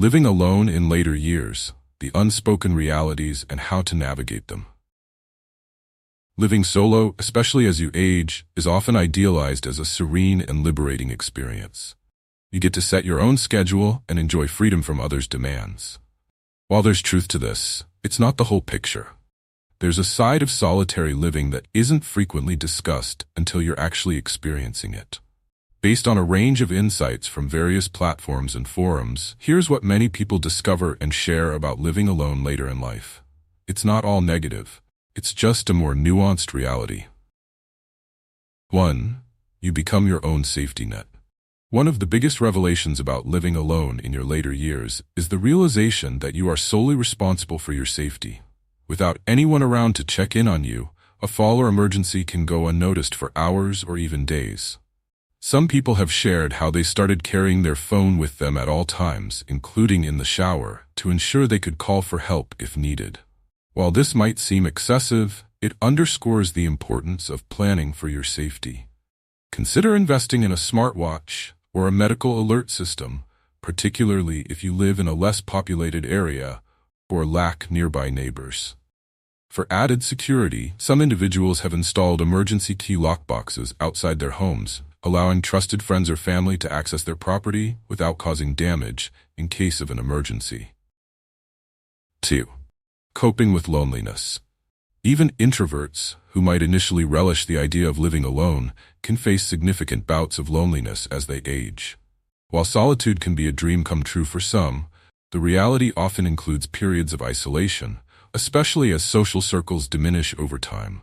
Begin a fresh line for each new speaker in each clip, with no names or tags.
Living alone in later years, the unspoken realities and how to navigate them. Living solo, especially as you age, is often idealized as a serene and liberating experience. You get to set your own schedule and enjoy freedom from others' demands. While there's truth to this, it's not the whole picture. There's a side of solitary living that isn't frequently discussed until you're actually experiencing it. Based on a range of insights from various platforms and forums, here's what many people discover and share about living alone later in life. It's not all negative. It's just a more nuanced reality. 1. You become your own safety net. One of the biggest revelations about living alone in your later years is the realization that you are solely responsible for your safety. Without anyone around to check in on you, a fall or emergency can go unnoticed for hours or even days. Some people have shared how they started carrying their phone with them at all times, including in the shower, to ensure they could call for help if needed. While this might seem excessive, it underscores the importance of planning for your safety. Consider investing in a smartwatch or a medical alert system, particularly if you live in a less populated area or lack nearby neighbors. For added security, some individuals have installed emergency key lockboxes outside their homes, allowing trusted friends or family to access their property without causing damage in case of an emergency. 2. Coping with loneliness. Even introverts, who might initially relish the idea of living alone, can face significant bouts of loneliness as they age. While solitude can be a dream come true for some, the reality often includes periods of isolation, especially as social circles diminish over time.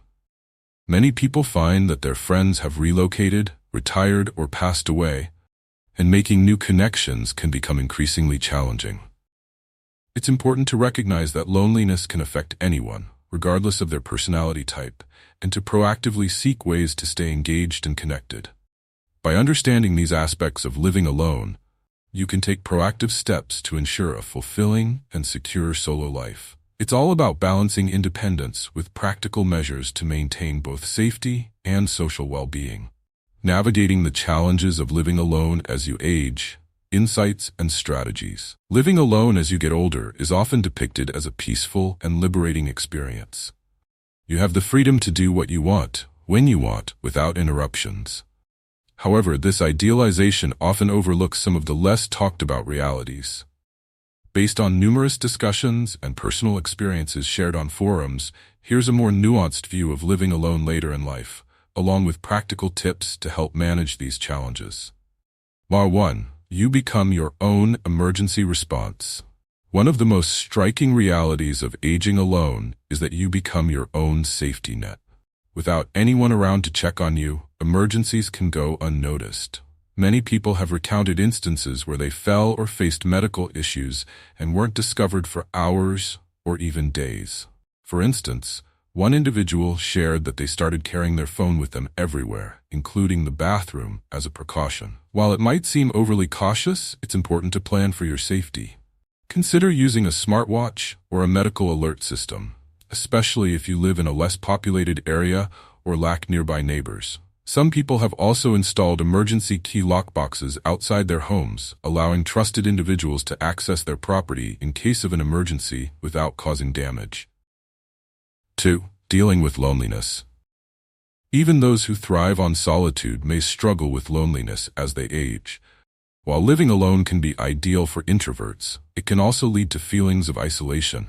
Many people find that their friends have relocated, retired, or passed away, and making new connections can become increasingly challenging. It's important to recognize that loneliness can affect anyone, regardless of their personality type, and to proactively seek ways to stay engaged and connected. By understanding these aspects of living alone, you can take proactive steps to ensure a fulfilling and secure solo life. It's all about balancing independence with practical measures to maintain both safety and social well-being. Navigating the challenges of living alone as you age. Insights and strategies. Living alone as you get older is often depicted as a peaceful and liberating experience. You have the freedom to do what you want, when you want, without interruptions. However, this idealization often overlooks some of the less talked about realities. Based on numerous discussions and personal experiences shared on forums, here's a more nuanced view of living alone later in life, along with practical tips to help manage these challenges. 1. You become your own emergency response. One of the most striking realities of aging alone is that you become your own safety net. Without anyone around to check on you, emergencies can go unnoticed. Many people have recounted instances where they fell or faced medical issues and weren't discovered for hours or even days. For instance, one individual shared that they started carrying their phone with them everywhere, including the bathroom, as a precaution. While it might seem overly cautious, it's important to plan for your safety. Consider using a smartwatch or a medical alert system, especially if you live in a less populated area or lack nearby neighbors. Some people have also installed emergency key lockboxes outside their homes, allowing trusted individuals to access their property in case of an emergency without causing damage. 2. Dealing with loneliness. Even those who thrive on solitude may struggle with loneliness as they age. While living alone can be ideal for introverts, it can also lead to feelings of isolation.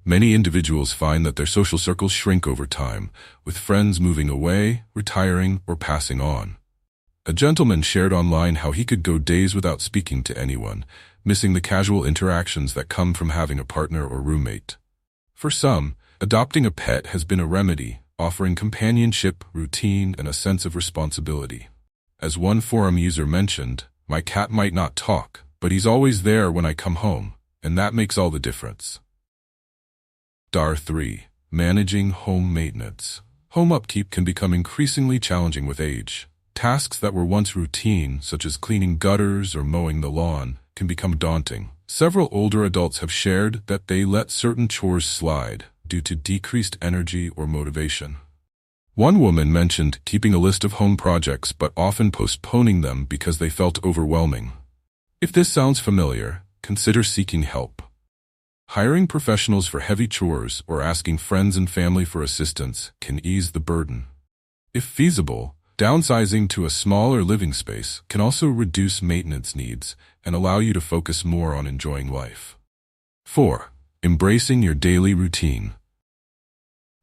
Many individuals find that their social circles shrink over time, with friends moving away, retiring, or passing on. A gentleman shared online how he could go days without speaking to anyone, missing the casual interactions that come from having a partner or roommate. For some, adopting a pet has been a remedy, offering companionship, routine, and a sense of responsibility. As one forum user mentioned, "My cat might not talk, but he's always there when I come home, and that makes all the difference." 3. Managing home maintenance. Home upkeep can become increasingly challenging with age. Tasks that were once routine, such as cleaning gutters or mowing the lawn, can become daunting. Several older adults have shared that they let certain chores slide due to decreased energy or motivation. One woman mentioned keeping a list of home projects but often postponing them because they felt overwhelming. If this sounds familiar, consider seeking help. Hiring professionals for heavy chores or asking friends and family for assistance can ease the burden. If feasible, downsizing to a smaller living space can also reduce maintenance needs and allow you to focus more on enjoying life. 4. Embracing your daily routine.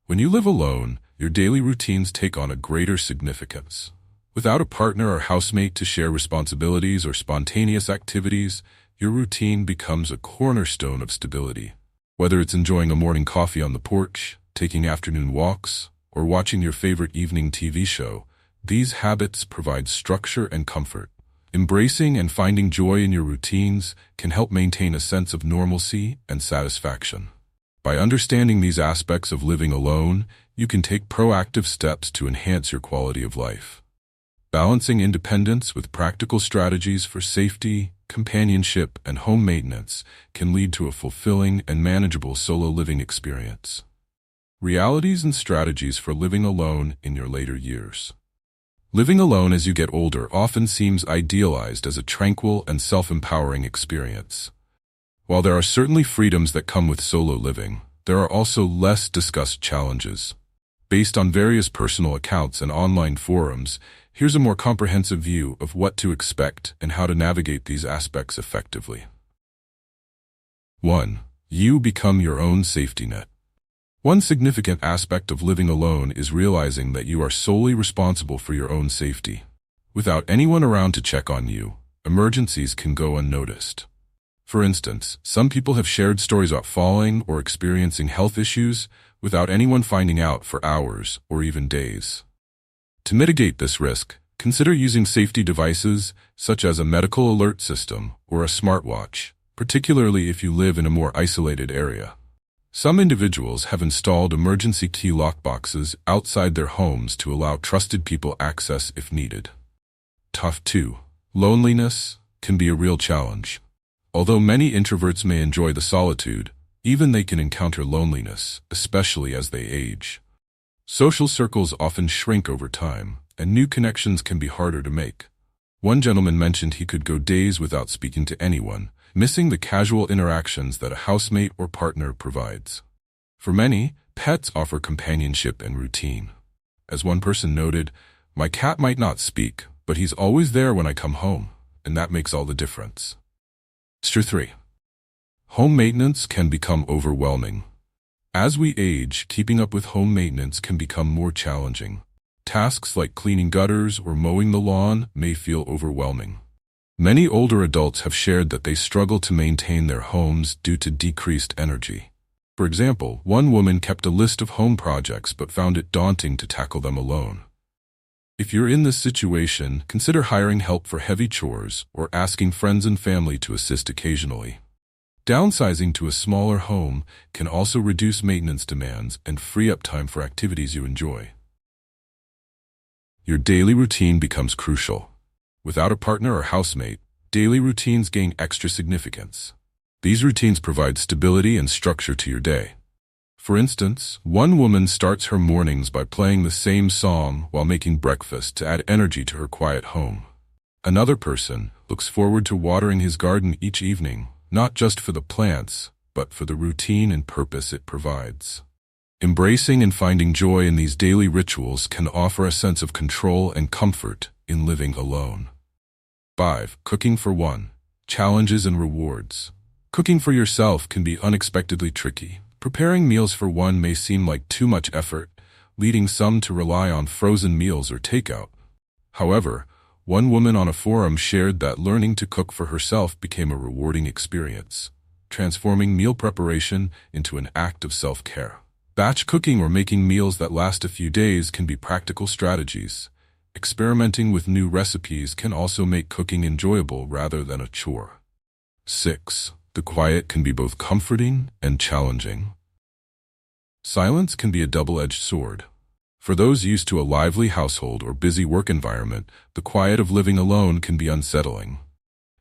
When you live alone, your daily routines take on a greater significance. Without a partner or housemate to share responsibilities or spontaneous activities, your routine becomes a cornerstone of stability. Whether it's enjoying a morning coffee on the porch, taking afternoon walks, or watching your favorite evening TV show, these habits provide structure and comfort. Embracing and finding joy in your routines can help maintain a sense of normalcy and satisfaction. By understanding these aspects of living alone, you can take proactive steps to enhance your quality of life. Balancing independence with practical strategies for safety, companionship, and home maintenance can lead to a fulfilling and manageable solo living experience. Realities and strategies for living alone in your later years. Living alone as you get older often seems idealized as a tranquil and self-empowering experience. While there are certainly freedoms that come with solo living, there are also less discussed challenges. Based on various personal accounts and online forums, here's a more comprehensive view of what to expect and how to navigate these aspects effectively. 1. You become your own safety net. One significant aspect of living alone is realizing that you are solely responsible for your own safety. Without anyone around to check on you, emergencies can go unnoticed. For instance, some people have shared stories about falling or experiencing health issues without anyone finding out for hours or even days. To mitigate this risk, consider using safety devices such as a medical alert system or a smartwatch, particularly if you live in a more isolated area. Some individuals have installed emergency key lockboxes outside their homes to allow trusted people access if needed. 2. Loneliness can be a real challenge. Although many introverts may enjoy the solitude, even they can encounter loneliness, especially as they age. Social circles often shrink over time, and new connections can be harder to make. One gentleman mentioned he could go days without speaking to anyone, missing the casual interactions that a housemate or partner provides. For many, pets offer companionship and routine. As one person noted, "My cat might not speak, but he's always there when I come home, and that makes all the difference." 3. Home maintenance can become overwhelming. As we age, keeping up with home maintenance can become more challenging. Tasks like cleaning gutters or mowing the lawn may feel overwhelming. Many older adults have shared that they struggle to maintain their homes due to decreased energy. For example, one woman kept a list of home projects but found it daunting to tackle them alone. If you're in this situation, consider hiring help for heavy chores or asking friends and family to assist occasionally. Downsizing to a smaller home can also reduce maintenance demands and free up time for activities you enjoy. Your daily routine becomes crucial. Without a partner or housemate, daily routines gain extra significance. These routines provide stability and structure to your day. For instance, one woman starts her mornings by playing the same song while making breakfast to add energy to her quiet home. Another person looks forward to watering his garden each evening, not just for the plants, but for the routine and purpose it provides. Embracing and finding joy in these daily rituals can offer a sense of control and comfort in living alone. 5. Cooking for one. Challenges and rewards. Cooking for yourself can be unexpectedly tricky. Preparing meals for one may seem like too much effort, leading some to rely on frozen meals or takeout. However, one woman on a forum shared that learning to cook for herself became a rewarding experience, transforming meal preparation into an act of self-care. Batch cooking or making meals that last a few days can be practical strategies. Experimenting with new recipes can also make cooking enjoyable rather than a chore. 6. The quiet can be both comforting and challenging. Silence can be a double-edged sword. For those used to a lively household or busy work environment, the quiet of living alone can be unsettling.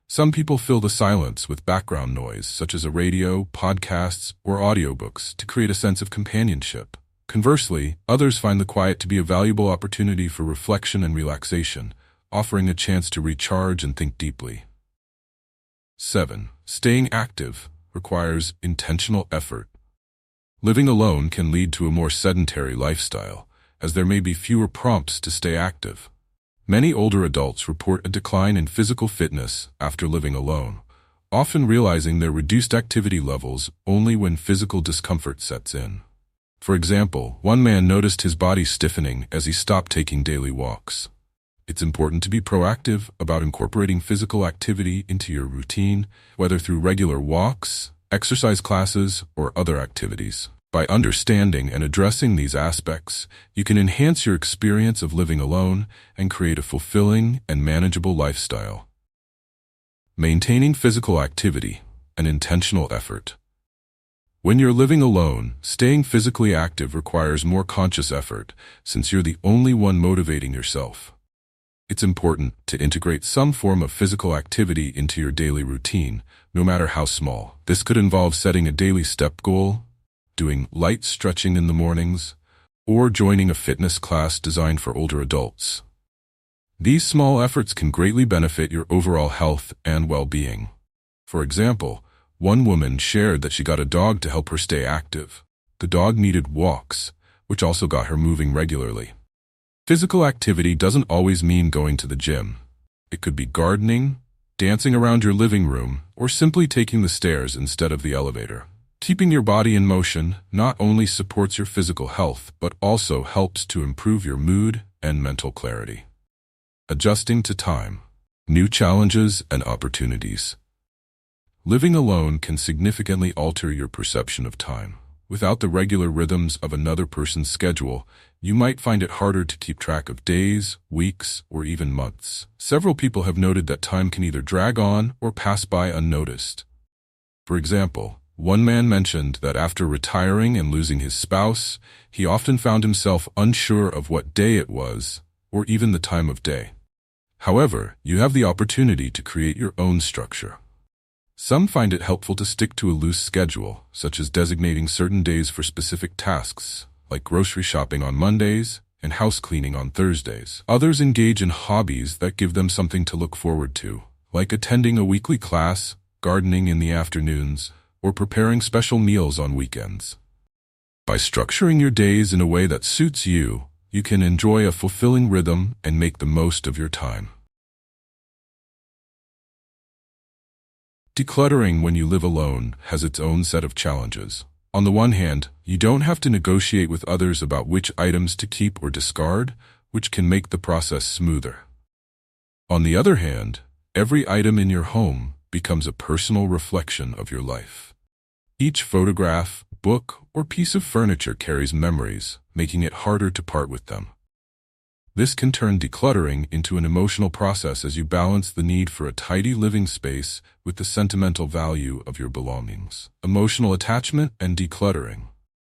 Some people fill the silence with background noise, such as a radio, podcasts, or audiobooks, to create a sense of companionship. Conversely, others find the quiet to be a valuable opportunity for reflection and relaxation, offering a chance to recharge and think deeply. 7. Staying active requires intentional effort. Living alone can lead to a more sedentary lifestyle, as there may be fewer prompts to stay active. Many older adults report a decline in physical fitness after living alone, often realizing their reduced activity levels only when physical discomfort sets in. For example, one man noticed his body stiffening as he stopped taking daily walks. It's important to be proactive about incorporating physical activity into your routine, whether through regular walks, exercise classes, or other activities. By understanding and addressing these aspects, you can enhance your experience of living alone and create a fulfilling and manageable lifestyle. Maintaining physical activity, an intentional effort. When you're living alone, staying physically active requires more conscious effort, since you're the only one motivating yourself. It's important to integrate some form of physical activity into your daily routine, no matter how small. This could involve setting a daily step goal, doing light stretching in the mornings, or joining a fitness class designed for older adults. These small efforts can greatly benefit your overall health and well-being. For example, one woman shared that she got a dog to help her stay active. The dog needed walks, which also got her moving regularly. Physical activity doesn't always mean going to the gym. It could be gardening, dancing around your living room, or simply taking the stairs instead of the elevator. Keeping your body in motion not only supports your physical health, but also helps to improve your mood and mental clarity. Adjusting to time. New challenges and opportunities. Living alone can significantly alter your perception of time. Without the regular rhythms of another person's schedule, you might find it harder to keep track of days, weeks, or even months. Several people have noted that time can either drag on or pass by unnoticed. For example, one man mentioned that after retiring and losing his spouse, he often found himself unsure of what day it was, or even the time of day. However, you have the opportunity to create your own structure. Some find it helpful to stick to a loose schedule, such as designating certain days for specific tasks, like grocery shopping on Mondays and house cleaning on Thursdays. Others engage in hobbies that give them something to look forward to, like attending a weekly class, gardening in the afternoons, or preparing special meals on weekends. By structuring your days in a way that suits you, you can enjoy a fulfilling rhythm and make the most of your time. Decluttering when you live alone has its own set of challenges. On the one hand, you don't have to negotiate with others about which items to keep or discard, which can make the process smoother. On the other hand, every item in your home becomes a personal reflection of your life. Each photograph, book, or piece of furniture carries memories, making it harder to part with them. This can turn decluttering into an emotional process as you balance the need for a tidy living space with the sentimental value of your belongings. Emotional attachment and decluttering.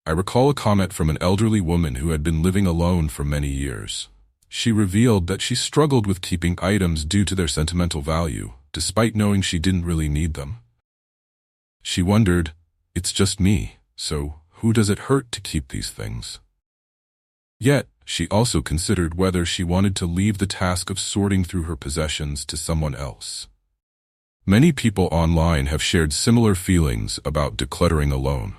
I recall a comment from an elderly woman who had been living alone for many years. She revealed that she struggled with keeping items due to their sentimental value, despite knowing she didn't really need them. She wondered, "It's just me, so who does it hurt to keep these things?" Yet, she also considered whether she wanted to leave the task of sorting through her possessions to someone else. Many people online have shared similar feelings about decluttering alone.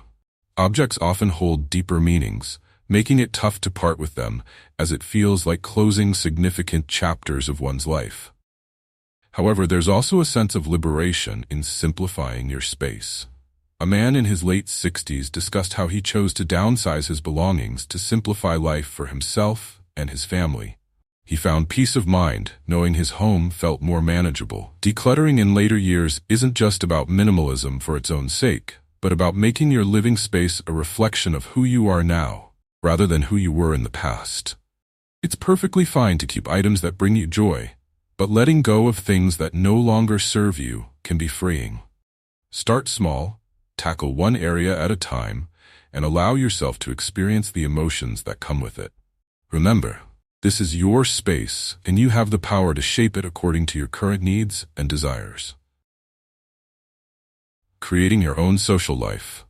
Objects often hold deeper meanings, making it tough to part with them, as it feels like closing significant chapters of one's life. However, there's also a sense of liberation in simplifying your space. A man in his late 60s discussed how he chose to downsize his belongings to simplify life for himself and his family. He found peace of mind, knowing his home felt more manageable. Decluttering in later years isn't just about minimalism for its own sake, but about making your living space a reflection of who you are now, rather than who you were in the past. It's perfectly fine to keep items that bring you joy, but letting go of things that no longer serve you can be freeing. Start small. Tackle one area at a time, and allow yourself to experience the emotions that come with it. Remember, this is your space, and you have the power to shape it according to your current needs and desires. Creating your own social life.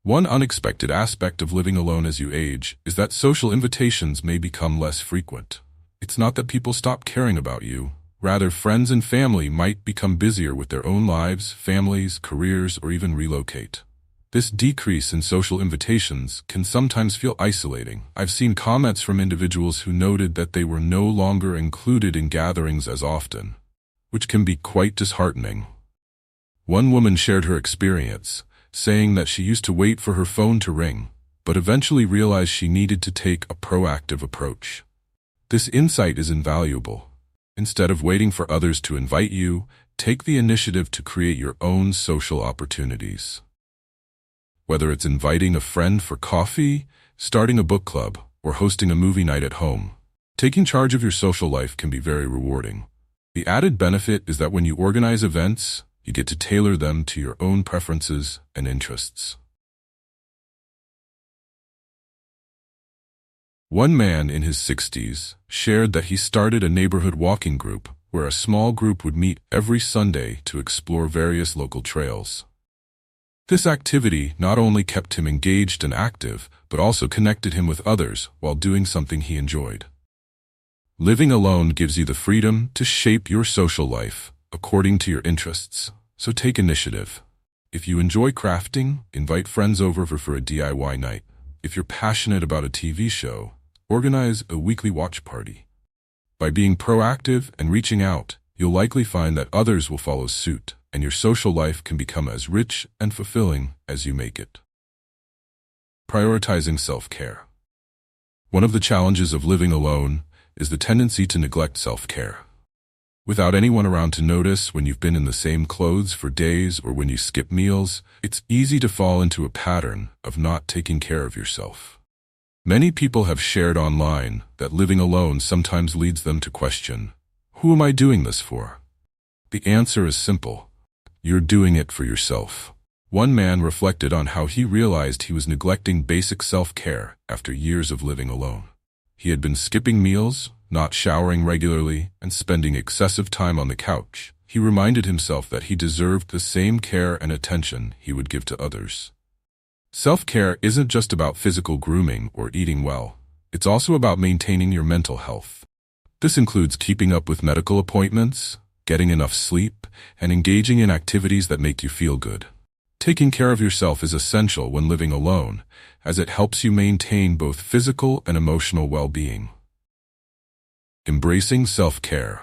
One unexpected aspect of living alone as you age is that social invitations may become less frequent. It's not that people stop caring about you, Rather, friends and family might become busier with their own lives, families, careers, or even relocate. This decrease in social invitations can sometimes feel isolating. I've seen comments from individuals who noted that they were no longer included in gatherings as often, which can be quite disheartening. One woman shared her experience, saying that she used to wait for her phone to ring, but eventually realized she needed to take a proactive approach. This insight is invaluable. Instead of waiting for others to invite you, take the initiative to create your own social opportunities. Whether it's inviting a friend for coffee, starting a book club, or hosting a movie night at home, taking charge of your social life can be very rewarding. The added benefit is that when you organize events, you get to tailor them to your own preferences and interests. One man in his 60s shared that he started a neighborhood walking group where a small group would meet every Sunday to explore various local trails. This activity not only kept him engaged and active, but also connected him with others while doing something he enjoyed. Living alone gives you the freedom to shape your social life according to your interests, so take initiative. If you enjoy crafting, invite friends over for a DIY night. If you're passionate about a TV show, organize a weekly watch party. By being proactive and reaching out, you'll likely find that others will follow suit, and your social life can become as rich and fulfilling as you make it. Prioritizing self-care. One of the challenges of living alone is the tendency to neglect self-care. Without anyone around to notice when you've been in the same clothes for days or when you skip meals, it's easy to fall into a pattern of not taking care of yourself. Many people have shared online that living alone sometimes leads them to question, who am I doing this for? The answer is simple. You're doing it for yourself. One man reflected on how he realized he was neglecting basic self-care after years of living alone. He had been skipping meals, not showering regularly, and spending excessive time on the couch. He reminded himself that he deserved the same care and attention he would give to others. Self-care isn't just about physical grooming or eating well. It's also about maintaining your mental health. This includes keeping up with medical appointments, getting enough sleep, and engaging in activities that make you feel good. Taking care of yourself is essential when living alone, as it helps you maintain both physical and emotional well-being. Embracing self-care.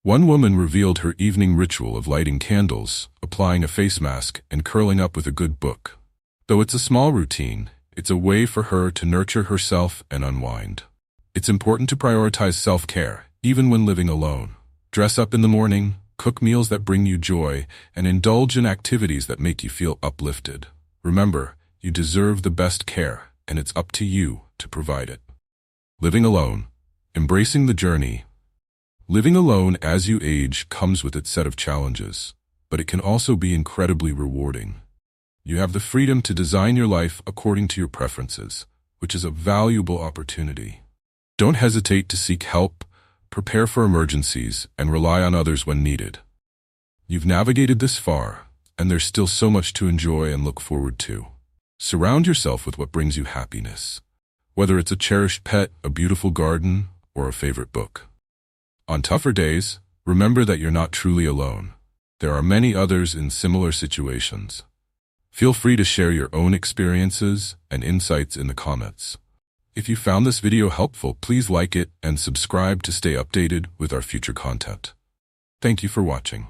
One woman revealed her evening ritual of lighting candles, applying a face mask, and curling up with a good book. Though it's a small routine, it's a way for her to nurture herself and unwind. It's important to prioritize self-care, even when living alone. Dress up in the morning, cook meals that bring you joy, and indulge in activities that make you feel uplifted. Remember, you deserve the best care, and it's up to you to provide it. Living alone. Embracing the journey. Living alone as you age comes with its set of challenges, but it can also be incredibly rewarding. You have the freedom to design your life according to your preferences, which is a valuable opportunity. Don't hesitate to seek help, prepare for emergencies, and rely on others when needed. You've navigated this far, and there's still so much to enjoy and look forward to. Surround yourself with what brings you happiness, whether it's a cherished pet, a beautiful garden, or a favorite book. On tougher days, remember that you're not truly alone. There are many others in similar situations. Feel free to share your own experiences and insights in the comments. If you found this video helpful, please like it and subscribe to stay updated with our future content. Thank you for watching.